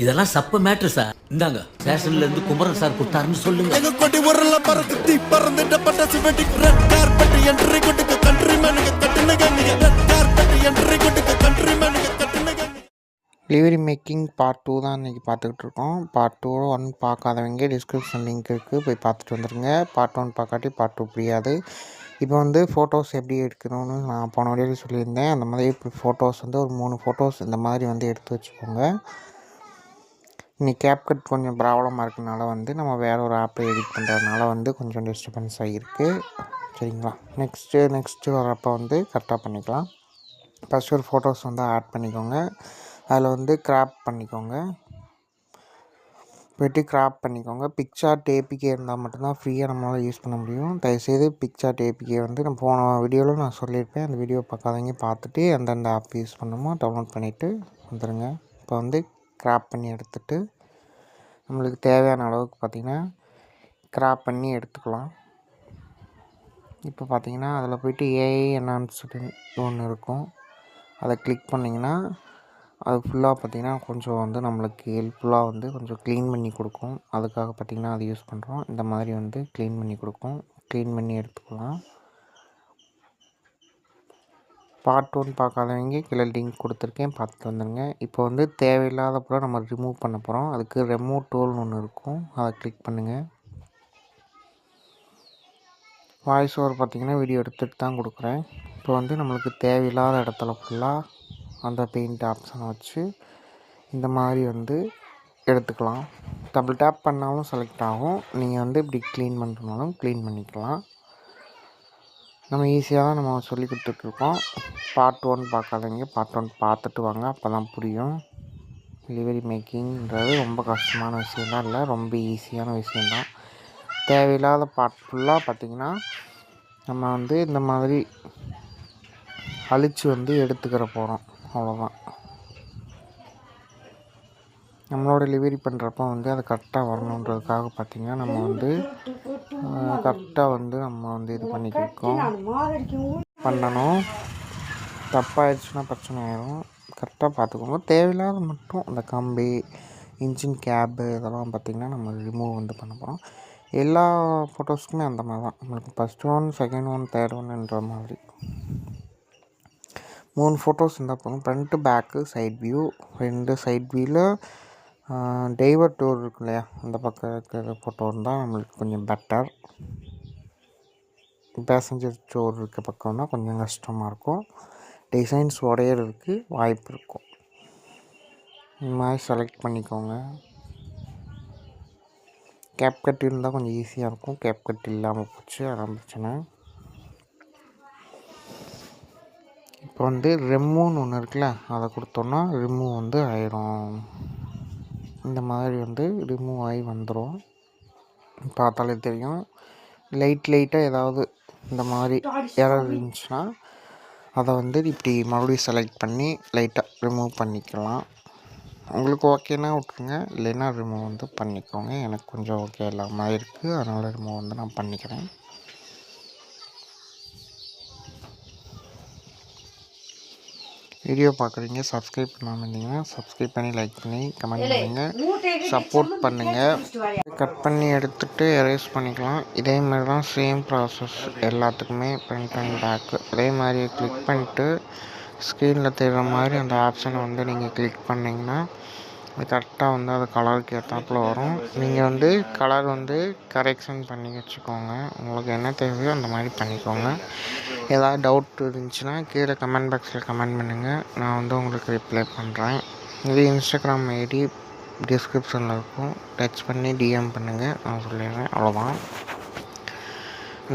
இதெல்லாம் சப்ப matter sir. இந்தாங்க ஸ்டேஷன்ல இருந்து குமரன் சார் கொடுத்தாருன்னு சொல்லுங்க. எங்க கொடி ஊரல பறந்து தீ பறந்துட்ட பட்டாசு வெடி ரெட் கார்பெட் என்ட்ரி கொடுக்க கண்ட்ரி மேனுக்கு கட்டுனங்க ரெட் கார்பெட் என்ட்ரி கொடுக்க கண்ட்ரி மேனுக்கு கட்டுனங்க. டெலிவரி மேக்கிங் பார்ட் 2 தான் இன்றைக்கி பார்த்துக்கிட்டு இருக்கோம். பார்ட் 2 1 பார்க்காதவங்க டிஸ்கிரிப்ஷன் லிங்க் இருக்குது, போய் பார்த்துட்டு வந்துடுங்க. பார்ட் 1 பார்க்காட்டி பார்ட் 2 புரியாது. இப்போ வந்து ஃபோட்டோஸ் எப்படி எடுக்கணும்னு நான் போன வீடியோவில் சொல்லியிருந்தேன். அந்த மாதிரி இப்போ ஃபோட்டோஸ் வந்து ஒரு 3 ஃபோட்டோஸ் இந்த மாதிரி வந்து எடுத்து வச்சுக்கோங்க. இன்றைக்கி கேப்கட் கொஞ்சம் ப்ராப்ளமாக இருக்கனால வந்து நம்ம வேறு ஒரு ஆப்பை எடிட் பண்ணுறதுனால வந்து கொஞ்சம் டிஸ்டர்பன்ஸ் ஆகிருக்கு. சரிங்களா? நெக்ஸ்ட்டு வரப்போ வந்து கரெக்டாக பண்ணிக்கலாம். ஃபஸ்ட்டு ஒரு ஃபோட்டோஸ் வந்து ஆட் பண்ணிக்கோங்க. அதில் வந்து கிராப் பண்ணிக்கோங்க. போய்ட்டு கிராப் பண்ணிக்கோங்க. பிக்சார்ட் ஏபிகே இருந்தால் மட்டும்தான் ஃப்ரீயாக நம்மளால் யூஸ் பண்ண முடியும். தயவுசெய்து பிக்சார்ட் ஏபிகே வந்து நான் போன வீடியோவில் நான் சொல்லியிருப்பேன். அந்த வீடியோ பார்க்காதவங்க பார்த்துட்டு எந்தெந்த ஆப் யூஸ் பண்ணணுமோ டவுன்லோட் பண்ணிவிட்டு வந்துடுங்க. இப்போ வந்து கிராப் பண்ணி எடுத்துகிட்டு நம்மளுக்கு தேவையான அளவுக்கு பார்த்திங்கன்னா கிராப் பண்ணி எடுத்துக்கலாம். இப்போ பார்த்திங்கன்னா அதில் போய்ட்டு ஏஐ என்ஹான்ஸ்டுன்னு ஒன்று இருக்கும், அதை கிளிக் பண்ணிங்கன்னா அது ஃபுல்லாக பார்த்திங்கன்னா கொஞ்சம் வந்து நம்மளுக்கு ஹெல்ப்ஃபுல்லாக வந்து கொஞ்சம் க்ளீன் பண்ணி கொடுக்கும். அதுக்காக பார்த்திங்கன்னா அது யூஸ் பண்ணுறோம். இந்த மாதிரி வந்து க்ளீன் பண்ணி கொடுக்கும். க்ளீன் பண்ணி எடுத்துக்கலாம். பார்ட் 1 பார்க்காதவங்க கீழே லிங்க் கொடுத்துருக்கேன், பார்த்துட்டு வந்துடுங்க. இப்போ வந்து தேவையில்லாத கூட நம்ம ரிமூவ் பண்ண போகிறோம். அதுக்கு ரெமூவ் டூல்னு ஒன்று இருக்கும், அதை கிளிக் பண்ணுங்கள். வாய்ஸ் ஓவர் பார்த்திங்கன்னா வீடியோ எடுத்துகிட்டு தான் கொடுக்குறேன். இப்போ வந்து நம்மளுக்கு தேவையில்லாத இடத்துல ஃபுல்லாக அந்த பெயிண்ட் ஆப்ஷனை வச்சு இந்த மாதிரி வந்து எடுத்துக்கலாம். டபுள் டேப் பண்ணாலும் செலக்ட் ஆகும். நீங்கள் வந்து இப்படி க்ளீன் பண்ணுறதுனாலும் க்ளீன் பண்ணிக்கலாம். நம்ம ஈஸியாக தான் நம்ம சொல்லி கொடுத்துட்ருக்கோம். பார்ட் 1 பார்க்காதவங்க பார்ட் 1 பார்த்துட்டு வாங்க, அப்போ தான் புரியும். டெலிவரி மேக்கிங்கிறது ரொம்ப கஷ்டமான விஷயம்தான் இல்லை, ரொம்ப ஈஸியான விஷயந்தான். தேவையில்லாத பார்ட் ஃபுல்லாக பார்த்திங்கன்னா நம்ம வந்து இந்த மாதிரி அழித்து வந்து எடுத்துக்கிற போகிறோம். அவ்வளோதான். நம்மளோட டெலிவரி பண்ணுறப்ப வந்து அது கரெக்டாக வரணுன்றதுக்காக பார்த்திங்கன்னா நம்ம வந்து கரெக்டாக வந்து நம்ம வந்து இது பண்ணிக்கிருக்கோம் பண்ணணும். தப்பாகிடுச்சுன்னா பிரச்சனை ஆயிடும். கரெக்டாக பார்த்துக்கோங்க. தேவையில்லாத மட்டும் அந்த கம்பி, இன்ஜின் கேப்பு இதெல்லாம் பார்த்திங்கன்னா நம்ம ரிமூவ் வந்து பண்ண போகிறோம். எல்லா ஃபோட்டோஸுக்குமே அந்த மாதிரி தான். நம்மளுக்கு first one, second one, third ஒன்ன்ற மாதிரி 3 ஃபோட்டோஸ் இருந்தால் போதும். Front, back, side view. 2 side வியூவில் டைவர் டோர் இருக்கு இல்லையா, அந்த பக்கம் இருக்கிற ஃபோட்டோ இருந்தால் நம்மளுக்கு கொஞ்சம் பெட்டர். பேசஞ்சர் டோர் இருக்க பக்கம்னா கொஞ்சம் கஷ்டமாக இருக்கும். டிசைன்ஸ் உடையிறதுக்கு வாய்ப்பு இருக்கும். இந்த மாதிரி செலக்ட் பண்ணிக்கோங்க. கேப்கட் இருந்தால் கொஞ்சம் ஈஸியாக இருக்கும். கேப்கட் இல்லாமல் போச்சு, அதான் பிரச்சனை. இப்போ வந்து ரிமூவ்னு ஒன்று இருக்குல்ல, அதை கொடுத்தோன்னா ரிமூவ் வந்து ஆயிரும். இந்த மாதிரி வந்து ரிமூவ் ஆகி வந்துடும். பார்த்தாலே தெரியும். லைட்டாக ஏதாவது இந்த மாதிரி எரர் இருந்துச்சுன்னா அதை வந்து இப்படி மறுபடியும் செலக்ட் பண்ணி லைட்டாக ரிமூவ் பண்ணிக்கலாம். உங்களுக்கு ஓகேனா விட்ருங்க, இல்லைன்னா ரிமூவ் வந்து பண்ணிக்கோங்க. எனக்கு கொஞ்சம் ஓகே இல்லாமல் இருக்குது, அதனால் ரிமூவ் வந்து நான் பண்ணிக்கிறேன். வீடியோ பார்க்குறீங்க, சப்ஸ்கிரைப் பண்ணாமல் இருந்தீங்கன்னா சப்ஸ்கிரைப் பண்ணி, லைக் பண்ணி, கமெண்ட் பண்ணுங்கள், சப்போர்ட் பண்ணுங்கள். கட் பண்ணி எடுத்துகிட்டு எரேஸ் பண்ணிக்கலாம். இதே மாதிரி தான் சேம் ப்ராசஸ் எல்லாத்துக்குமே. ஃப்ரண்ட் அண்ட் பேக்கு அதே மாதிரி கிளிக் பண்ணிட்டு ஸ்க்ரீனில் தெரிகிற மாதிரி அந்த ஆப்ஷனை வந்து நீங்கள் கிளிக் பண்ணிங்கன்னா அது கரெக்டாக வந்து அது கலருக்கு ஏற்றாப்புல வரும். நீங்கள் வந்து கலர் வந்து கரெக்ஷன் பண்ணி வச்சுக்கோங்க. உங்களுக்கு என்ன தேவையோ அந்த மாதிரி பண்ணிக்கோங்க. ஏதாவது டவுட் இருந்துச்சுன்னா கீழே கமெண்ட் பாக்ஸில் கமெண்ட் பண்ணுங்கள், நான் வந்து உங்களுக்கு ரிப்ளை பண்ணுறேன். இது இன்ஸ்டாகிராம் ஐடி டிஸ்கிரிப்ஷனில் இருக்கும், டச் பண்ணி டிஎம் பண்ணுங்கள், நான் சொல்லிடுறேன். அவ்வளோதான்.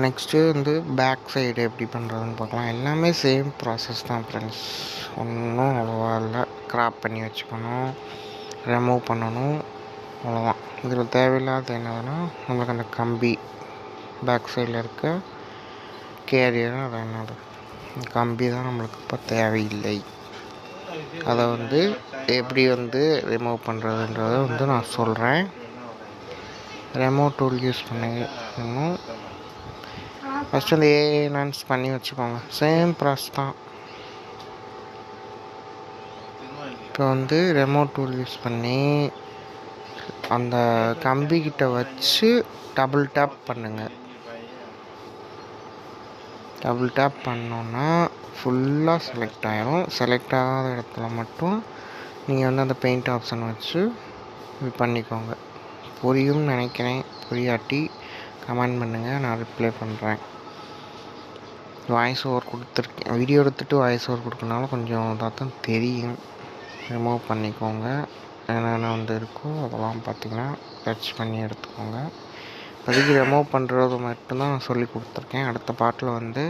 நெக்ஸ்ட்டு வந்து பேக் சைடு எப்படி பண்ணுறதுன்னு பார்க்கலாம். எல்லாமே சேம் ப்ராசஸ் தான் ஃப்ரெண்ட்ஸ், ஒன்றும் அவ்வளோவா இல்லை. கிராப் பண்ணி வச்சுக்கணும், ரிமூவ் பண்ணணும், அவ்வளோதான். இதில் தேவையில்லாத என்னதுன்னா நம்மளுக்கு அந்த கம்பி பேக் சைடில் இருக்க கேரியர், அது என்னது கம்பி தான் நம்மளுக்கு இப்போ தேவையில்லை. அதை வந்து எப்படி வந்து ரிமூவ் பண்ணுறதுன்றதை வந்து நான் சொல்கிறேன். ரிமூவ் டூல் யூஸ் பண்ணணும். ஃபஸ்ட்டு அந்த ஏஐ என்ஹான்ஸ் பண்ணி வச்சுக்கோங்க. சேம் ப்ராசஸ் தான். இப்போ வந்து ரெமோட் டூல் யூஸ் பண்ணி அந்த கம்பிக்கிட்ட வச்சு டபுள் டேப் பண்ணுங்கள். டபுள் டேப் பண்ணோன்னா ஃபுல்லாக செலக்ட் ஆகிரும். செலக்ட் ஆகாத இடத்துல மட்டும் நீங்கள் வந்து அந்த பெயிண்ட் ஆப்ஷன் வச்சு இது பண்ணிக்கோங்க. புரியும்னு நினைக்கிறேன். புரியாட்டி கமெண்ட் பண்ணுங்கள், நான் ரிப்ளை பண்ணுறேன். வாய்ஸ் ஓவர் கொடுத்துருக்கேன். வீடியோ எடுத்துகிட்டு வாய்ஸ் ஓவர் கொடுக்கறனால கொஞ்சம் இதாக தான் தெரியும். ரிமூவ் பண்ணிக்கோங்க. என்னென்ன வந்து இருக்கோ அதெல்லாம் பார்த்திங்கன்னா டச் பண்ணி எடுத்துக்கோங்க. இப்போதைக்கு ரிமூவ் பண்ணுறது மட்டும்தான் நான் சொல்லி கொடுத்துருக்கேன். அடுத்த பார்ட்டில் வந்து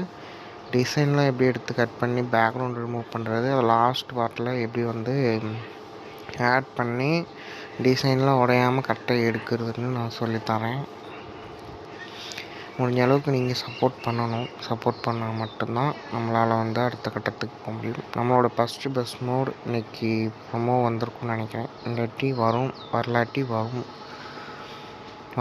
டிசைன்லாம் எப்படி எடுத்து கட் பண்ணி பேக்ரவுண்ட் ரிமூவ் பண்ணுறது, அது லாஸ்ட் பார்ட்டில் எப்படி வந்து ஆட் பண்ணி டிசைன்லாம் உடையாமல் கரெக்டாக எடுக்கிறதுன்னு நான் சொல்லித்தரேன். முடிஞ்ச அளவுக்கு நீங்கள் சப்போர்ட் பண்ணணும். சப்போர்ட் பண்ணால் மட்டும்தான் நம்மளால் வந்து அடுத்த கட்டத்துக்கு போக முடியும். நம்மளோட ஃபஸ்ட்டு பெஸ்ட் மோட் இன்றைக்கி ப்ரொமோ வந்திருக்கும்னு நினைக்கிறேன். இல்லாட்டி வரும், வரலாட்டி வரும்.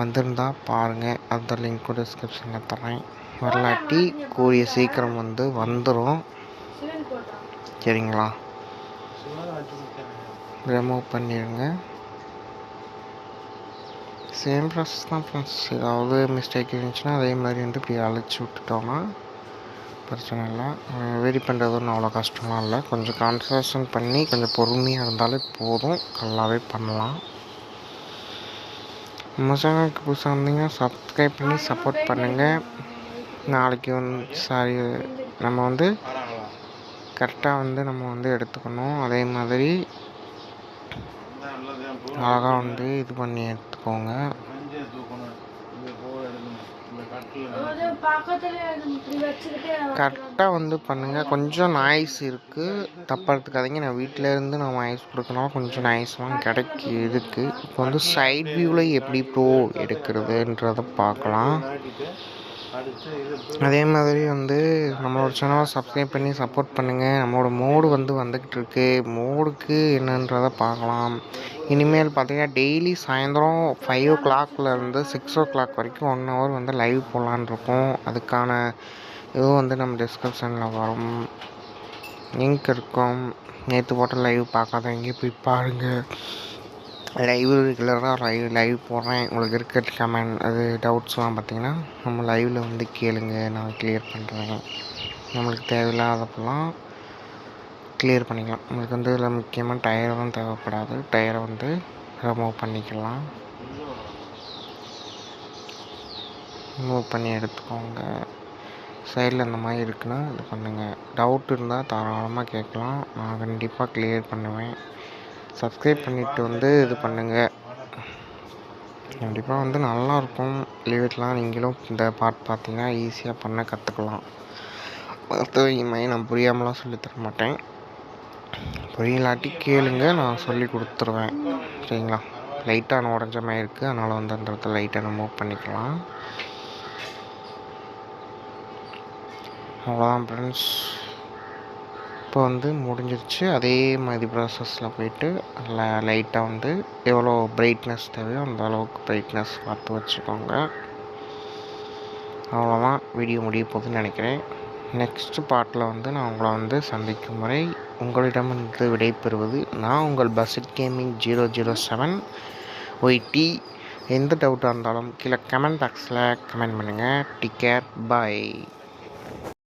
வந்திருந்தால் பாருங்கள், அந்த லிங்க்கும் டிஸ்கிரிப்ஷனில் தரேன். வரலாட்டி கூடிய சீக்கிரம் வந்து வந்துடும். சரிங்களா? ரிமூவ் பண்ணிடுங்க. சேம் ப்ராசஸ் தான் ஃப்ரெண்ட்ஸ். ஏதாவது மிஸ்டேக் இருந்துச்சுன்னா அதே மாதிரி வந்து இப்படி அழைச்சி விட்டுட்டோன்னா பிரச்சனை இல்லை. வெடி பண்ணுறது ஒன்றும் அவ்வளோ கஷ்டமாக இல்லை. கொஞ்சம் கான்சன்ட்ரேஷன் பண்ணி கொஞ்சம் பொறுமையாக இருந்தாலே போதும், நல்லாவே பண்ணலாம். நம்ம சேனலுக்கு புதுசாக இருந்தீங்கன்னா சப்ஸ்கிரைப் பண்ணி சப்போர்ட் பண்ணுங்கள். நாளைக்கு நம்ம வந்து கரெக்டாக வந்து நம்ம வந்து எடுத்துக்கணும். அதே மாதிரி அழகாக வந்து இது பண்ணி எடுத்துக்கோங்க. கரெக்டாக வந்து பண்ணுங்கள். கொஞ்சம் நாய்ஸ் இருக்குது, தப்பாக எடுத்துக்காதீங்க. நான் வீட்டிலேருந்து நான் வாய்ஸ் கொடுக்கணும், கொஞ்சம் நாய்ஸ்லாம் இருக்குது. இப்போ வந்து சைட் வியூவில் எப்படி எடுக்கிறதுன்றதை பார்க்கலாம். அதே மாதிரி வந்து நம்மளோட சேனலை சப்ஸ்கிரைப் பண்ணி சப்போர்ட் பண்ணுங்கள். நம்மளோட மோடு வந்து வந்துக்கிட்டு இருக்கு. மோடுக்கு என்னன்றதை பார்க்கலாம். இனிமேல் பார்த்தீங்கன்னா டெய்லி சாயந்தரம் 5 o'clockலேருந்து 6 o'clock வரைக்கும் 1 hour வந்து லைவ் போடலான் இருக்கோம். அதுக்கான இதுவும் வந்து நம்ம டிஸ்கிரிப்ஷனில் வரும், லிங்க் இருக்கும். நேற்று போட்ட லைவ் பார்க்காதவங்க போய் பாருங்கள். லைவ் ரெகுலராக லைவ் போடுறேன். உங்களுக்கு இருக்க கமெண்ட் அது டவுட்ஸ்லாம் பார்த்திங்கன்னா நம்ம லைவில் வந்து கேளுங்க, நான் கிளியர் பண்ணுறேன். நம்மளுக்கு தேவையில்லாதப்பெல்லாம் கிளியர் பண்ணிக்கலாம். நம்மளுக்கு வந்து இதில் முக்கியமாக டயரும் தேவைப்படாது. டயரை வந்து ரிமூவ் பண்ணிக்கலாம். ரிமூவ் பண்ணி எடுத்துக்கோங்க. சைடில் இந்த மாதிரி இருக்குன்னா இது பண்ணுங்கள். டவுட் இருந்தால் தாராளமாக கேட்கலாம், நான் கண்டிப்பாக கிளியர் பண்ணுவேன். சப்ஸ்கிரைப் பண்ணிவிட்டு வந்து இது பண்ணுங்கள். கண்டிப்பாக வந்து நல்லாயிருக்கும். லீவெட்லாம் நீங்களும் இந்த பார்ட் பார்த்தீங்கன்னா ஈஸியாக பண்ண கற்றுக்கலாம். மற்றவங்க மாதிரி நான் புரியாமலாம் சொல்லித்தர மாட்டேன். புரியலாட்டி கேளுங்க, நான் சொல்லி கொடுத்துருவேன். சரிங்களா? லைட்டாக உடஞ்ச மாதிரி இருக்குது, அதனால் வந்து அந்த இடத்துல லைட்டாக ரிமூவ் பண்ணிக்கலாம். அவ்வளோதான் ஃப்ரெண்ட்ஸ். இப்போ வந்து முடிஞ்சிருச்சு. அதே மாதிரி ப்ராசஸில் போயிட்டு லைட்டாக வந்து எவ்வளோ பிரைட்னஸ் தேவையோ அந்த அளவுக்கு பிரைட்னஸ் பார்த்து வச்சுக்கோங்க. அவ்வளோதான், வீடியோ முடிய போகுதுன்னு நினைக்கிறேன். நெக்ஸ்ட் பார்ட்டில் வந்து நான் உங்களை வந்து சந்திக்கும் முறை உங்களிடமிருந்து விடைபெறுவது நான் உங்கள் பசிட் கேமிங் 007 YT. எந்த டவுட்டாக இருந்தாலும் கீழே கமெண்ட் பாக்ஸில் கமெண்ட் பண்ணுங்கள். டேக் கேர், பாய்.